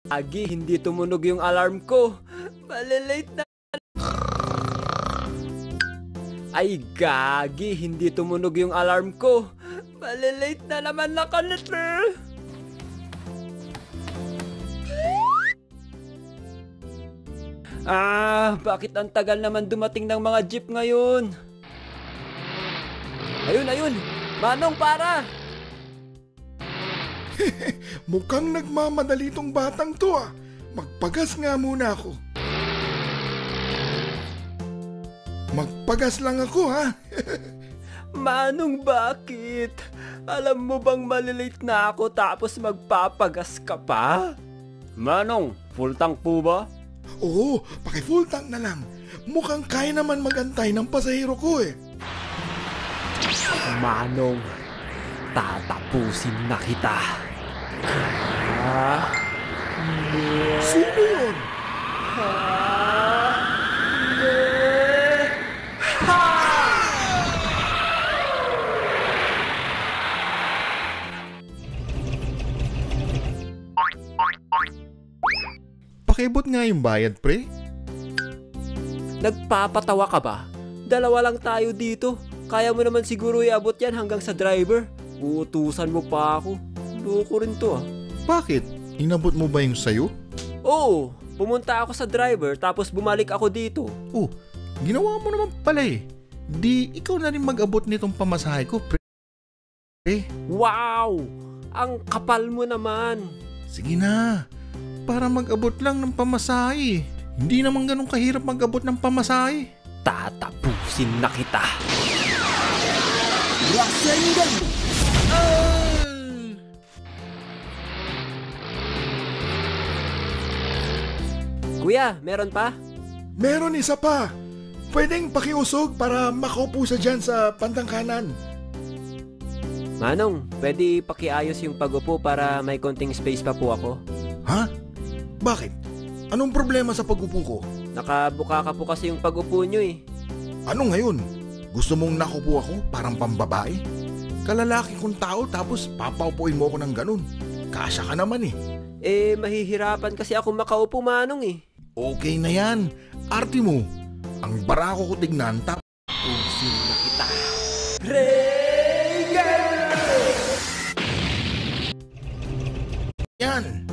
Agi, hindi tumunog yung alarm ko. Malilate na. Ay, gagi, hindi tumunog yung alarm ko. Malilate na naman na kanito. Bakit ang tagal naman dumating ng mga jeep ngayon? Ayun, Manong, para! Mukhang nagmamadali tong batang to ah. Magpagas nga muna ako. Magpagas lang ako ha. Manong, bakit? Alam mo bang malilate na ako tapos magpapagas ka pa? Manong, full tank po ba? Oo, paki-full tank na lang. Mukhang kaya naman magantay ng pasahero ko eh. Manong, tatapusin na kita. Sino yun? Pakibot nga yung bayad, pre. Nagpapatawa ka ba? Dalawa lang tayo dito. Kaya mo naman siguro iabot yan hanggang sa driver. Uutusan mo pa ako. Loko rin to ah. Bakit? Inabot mo ba yung sayo? Oo, pumunta ako sa driver tapos bumalik ako dito. Oh, ginawa mo naman pala eh. Di ikaw na rin mag-abot nitong pamasahe ko, pre. Wow! Ang kapal mo naman. Sige na. Para mag-abot lang ng pamasahe. Hindi naman ganun kahirap mag-abot ng pamasahe. Tatapusin na kita. Kuya, meron pa? Meron isa pa. Pwedeng pakiusog para makaupo sa dyan sa pantang kanan. Manong, pwede pakiayos yung pag-upo para may konting space pa po ako. Ha? Bakit? Anong problema sa pag-upo ko? Nakabuka ka po kasi yung pag-upo nyo eh. Ano ngayon? Gusto mong nakupo ako parang pambabae? Kalalaki kong tao tapos papaupuin mo ako ng ganun. Kasya ka naman eh. Mahihirapan kasi ako makaupo, Manong eh. Okay na yan. Arte mo. Ang barako ko tignan Tapusin na kita. Yan.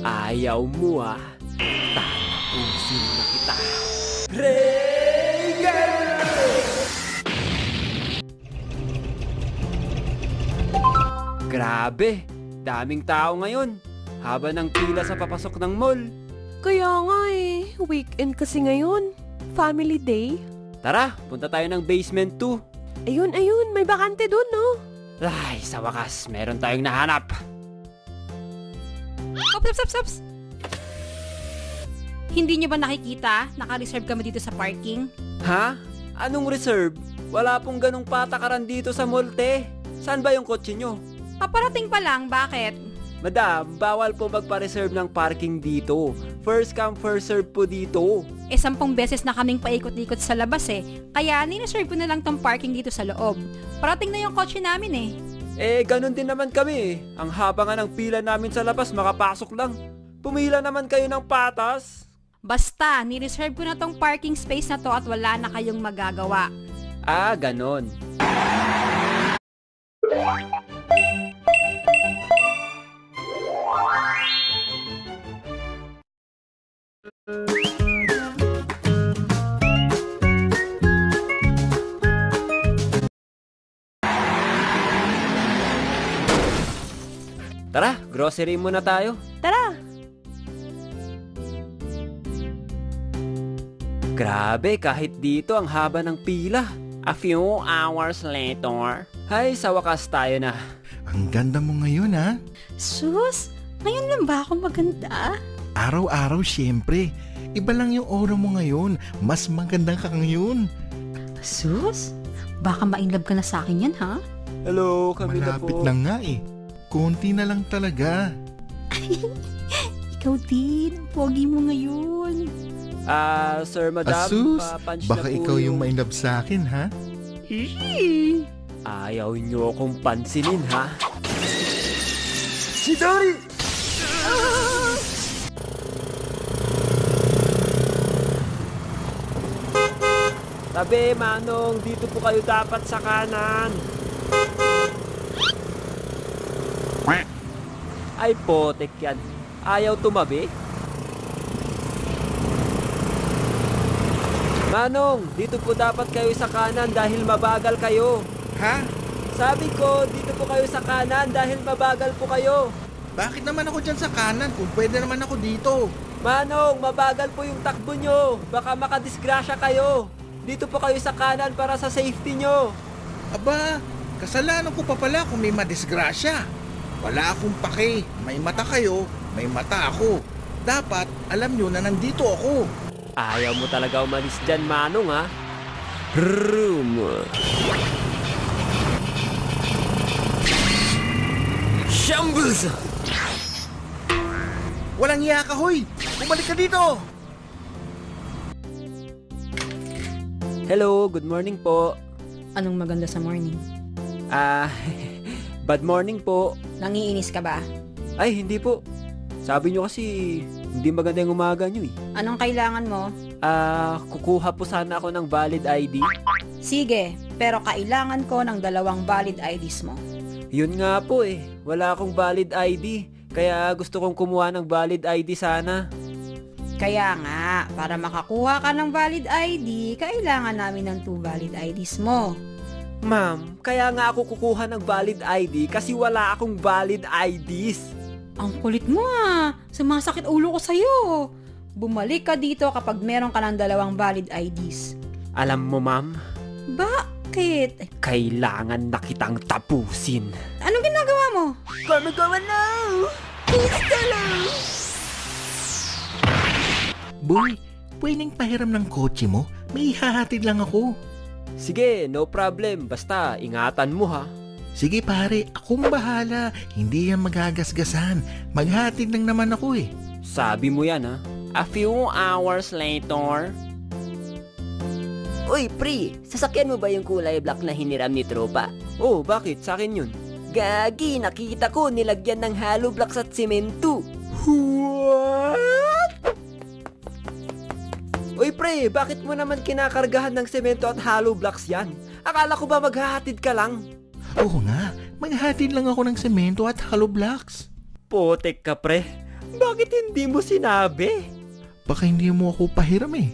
Ayaw mo ah. Tatapusin na kita. Grabe, daming tao ngayon. Haba ng pila sa papasok ng mall. Kaya nga eh, weekend kasi ngayon. Family day. Tara, punta tayo ng basement 2. Ayun, may bakante dun, no? Ay, sa wakas, meron tayong nahanap. Ops. Hindi niyo ba nakikita? Naka-reserve kami dito sa parking. Ha? Anong reserve? Wala pong ganong patakaran dito sa Molte. Saan ba yung kotse nyo? Paparating pa lang, bakit? Madam, bawal po magpa-reserve ng parking dito. First come, first serve po dito. 10 beses na kaming paikot-ikot sa labas eh. Kaya nireserve ko na lang tong parking dito sa loob. Parating na yung kotse namin eh. Ganun din naman kami eh. Ang haba nga ng pila namin sa labas, makapasok lang. Pumila naman kayo ng patas. Basta, nireserve ko na tong parking space na to at wala na kayong magagawa. Ganon. Tara, grocery muna tayo. Tara! Grabe, kahit dito ang haba ng pila. A few hours later. Hay, sa wakas tayo na. Ang ganda mo ngayon ha. Sus, ngayon lang ba ako maganda? Araw-araw syempre. Iba lang yung aura mo ngayon. Mas maganda ka ngayon. Sus, baka ma-inlove ka na sa akin yan, ha? Hello, kami na po. Malapit na nga eh. Konti na lang talaga. Ikaw din, pogi mo ngayon. Sir, madam, Asus, papunch baka na po ikaw yung ma-inlove sa akin ha? Ayaw nyo akong pansinin, ha? Si Dory! Tabi, Manong, dito po kayo dapat sa kanan. Ay, potek yan. Ayaw tumabi? Manong, dito po dapat kayo sa kanan dahil mabagal kayo. Ha? Sabi ko, dito po kayo sa kanan dahil mabagal po kayo. Bakit naman ako dyan sa kanan kung pwede naman ako dito? Manong, mabagal po yung takbo nyo. Baka makadisgrasya kayo. Dito po kayo sa kanan para sa safety nyo. Aba, kasalanan ko pa pala kung may madisgrasya. Wala akong pake. May mata kayo, may mata ako. Dapat alam nyo na nandito ako. Ayaw mo talaga umalis dyan, Manong, ha? Room. Shambles! Walang iya ka, hoy! Bumalik ka dito! Hello, good morning po. Anong maganda sa morning? Bad morning po. Nangiinis ka ba? Ay, hindi po. Sabi nyo kasi hindi maganda yung umaga nyo eh. Anong kailangan mo? Kukuha po sana ako ng valid ID. Sige, pero kailangan ko ng 2 valid IDs mo. Yun nga po eh. Wala akong valid ID. Kaya gusto kong kumuha ng valid ID sana. Kaya nga, para makakuha ka ng valid ID, kailangan namin ng 2 valid IDs mo. Ma'am, kaya nga ako kukuha ng valid ID kasi wala akong valid IDs. Ang kulit mo ah! Sumasakit ulo ko sa'yo! Bumalik ka dito kapag meron ka ng 2 valid IDs. Alam mo, ma'am, Bakit? kailangan na kitang tapusin. Anong ginagawa mo? Boy, pwedeng pahiram ng kotse mo? May ihahatid lang ako. Sige, no problem. Basta, ingatan mo ha. Sige pare, akong bahala. Hindi yan magagasgasan. Maghatid lang naman ako eh. Sabi mo yan ha. A few hours later. Uy, pre, sasakyan mo ba yung kulay black na hiniram ni tropa? Oh, bakit? Sa akin yun. Gagi, nakita ko nilagyan ng hollow blocks at semento. What? Uy pre, bakit mo naman kinakargahan ng semento at hollow blocks yan? Akala ko ba maghahatid ka lang? Oo nga, maghatid lang ako ng semento at hollow blocks. Potek ka pre, bakit hindi mo sinabi? Baka hindi mo ako pahiram eh.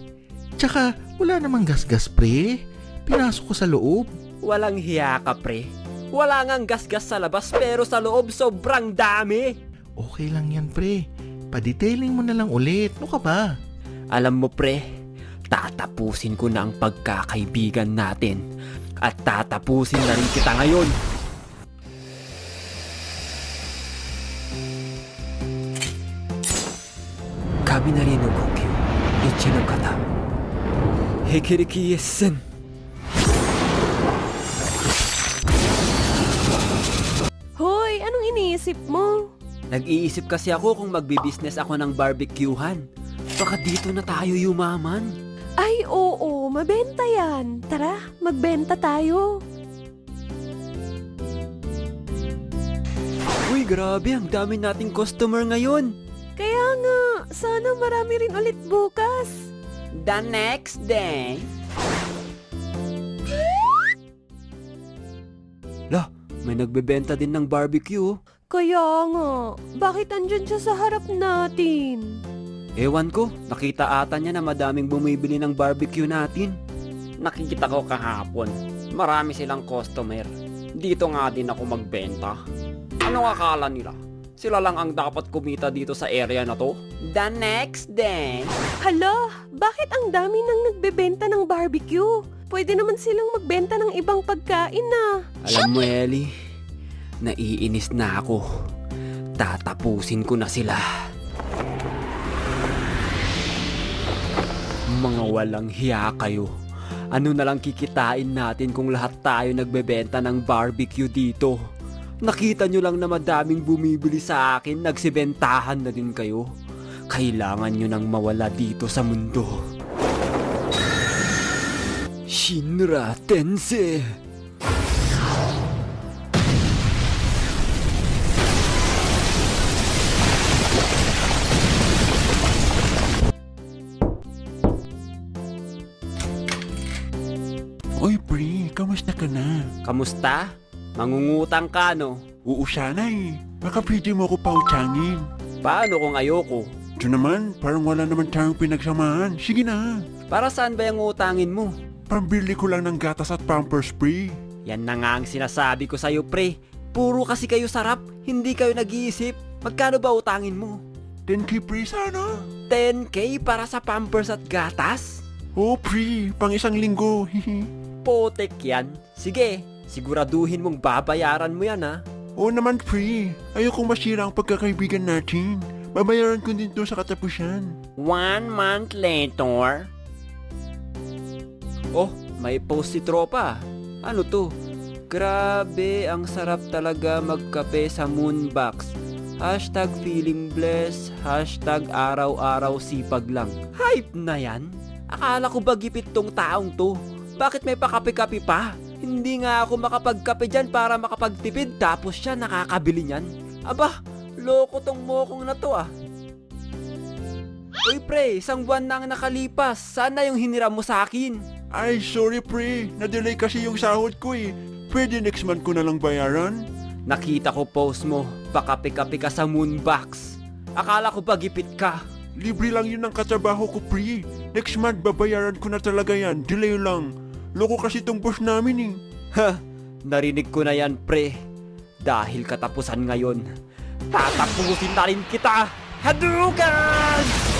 Tsaka, wala namang gasgas pre. Pinasok ko sa loob. Walang hiya ka pre. Wala ngang gasgas sa labas pero sa loob sobrang dami. Okay lang yan pre. Pa-detailing mo na lang ulit. Ano ka ba? Alam mo pre, tatapusin ko na ang pagkakaibigan natin. At tatapusin na rin kita ngayon. Kaminari no Gokyu, Ichi no kata. Hekiriki Yessen. Hoy, anong iniisip mo? Nag-iisip kasi ako kung magbi-business ako ng barbecuehan. Baka dito na tayo yumaman. Ay, oo, mabenta yan. Tara, magbenta tayo. Uy, grabe, ang dami nating customer ngayon. Kaya nga, sana marami rin ulit bukas. The next day, Lah, may nagbebenta din ng barbecue. Kaya nga, bakit andyan siya sa harap natin? Ewan ko, nakita ata niya na madaming bumibili ng barbecue natin. nakikita ko kahapon. Marami silang customer. Dito nga din ako magbenta. Ano akala nila? Sila lang ang dapat kumita dito sa area na to? The next day, Hala, bakit ang dami nang nagbebenta ng barbecue? Pwede naman silang magbenta ng ibang pagkain na. Alam mo, Ellie, naiinis na ako. Tatapusin ko na sila. Mga walang hiya kayo. Ano na lang kikitain natin kung lahat tayo nagbebenta ng barbecue dito? Nakita nyo lang na madaming bumibili sa akin, nagsibentahan na din kayo. Kailangan nyo nang mawala dito sa mundo. Shinra Tensei! kamusta ka na? Kamusta? Mangungutang ka, no? Oo sana eh. Baka pwede mo ko pautsangin. Paano kung ayoko? Ito naman, parang wala naman tayong pinagsamahan. Sige na. Para saan ba yung utangin mo? Pambili ko lang ng gatas at Pampers, pre. Yan na nga ang sinasabi ko sa'yo, pre. Puro kasi kayo sarap, hindi kayo nag-iisip. Magkano ba utangin mo? 10K, pre, sana. 10K para sa Pampers at gatas? Oo, pre. Pang isang linggo. Potek yan. Sige, siguraduhin mong babayaran mo yan, ha? Oo naman, pre. Ayokong masira ang pagkakaibigan natin. Babayaran ko din to sa katapusan. 1 month later. Oh, may post si tropa. Ano to? Grabe, ang sarap talaga magkape sa Moonbox. Hashtag feeling blessed. Hashtag araw-araw sipag lang. Hype na yan? Akala ko ba gipit tong taong to? Bakit may pakape-kape pa? Hindi nga ako makapagkape dyan para makapagtipid tapos siya nakakabili niyan. Aba, loko tong mokong na to ah. Uy pre, isang buwan na ang nakalipas. Sana yung hiniram mo sa akin. Ay, sorry, pre. Na-delay kasi yung sahod ko eh. Pwede next month ko na lang bayaran? Nakita ko post mo, pakape-kape ka sa Moonbox. Akala ko ba gipit ka? Libre lang yun ang katrabaho ko, pre. Next month babayaran ko na talaga yan. Delay lang. Loko kasi tong boss namin eh. Ha, narinig ko na yan pre. Dahil katapusan ngayon, tatapusin na rin kita. Hadouken!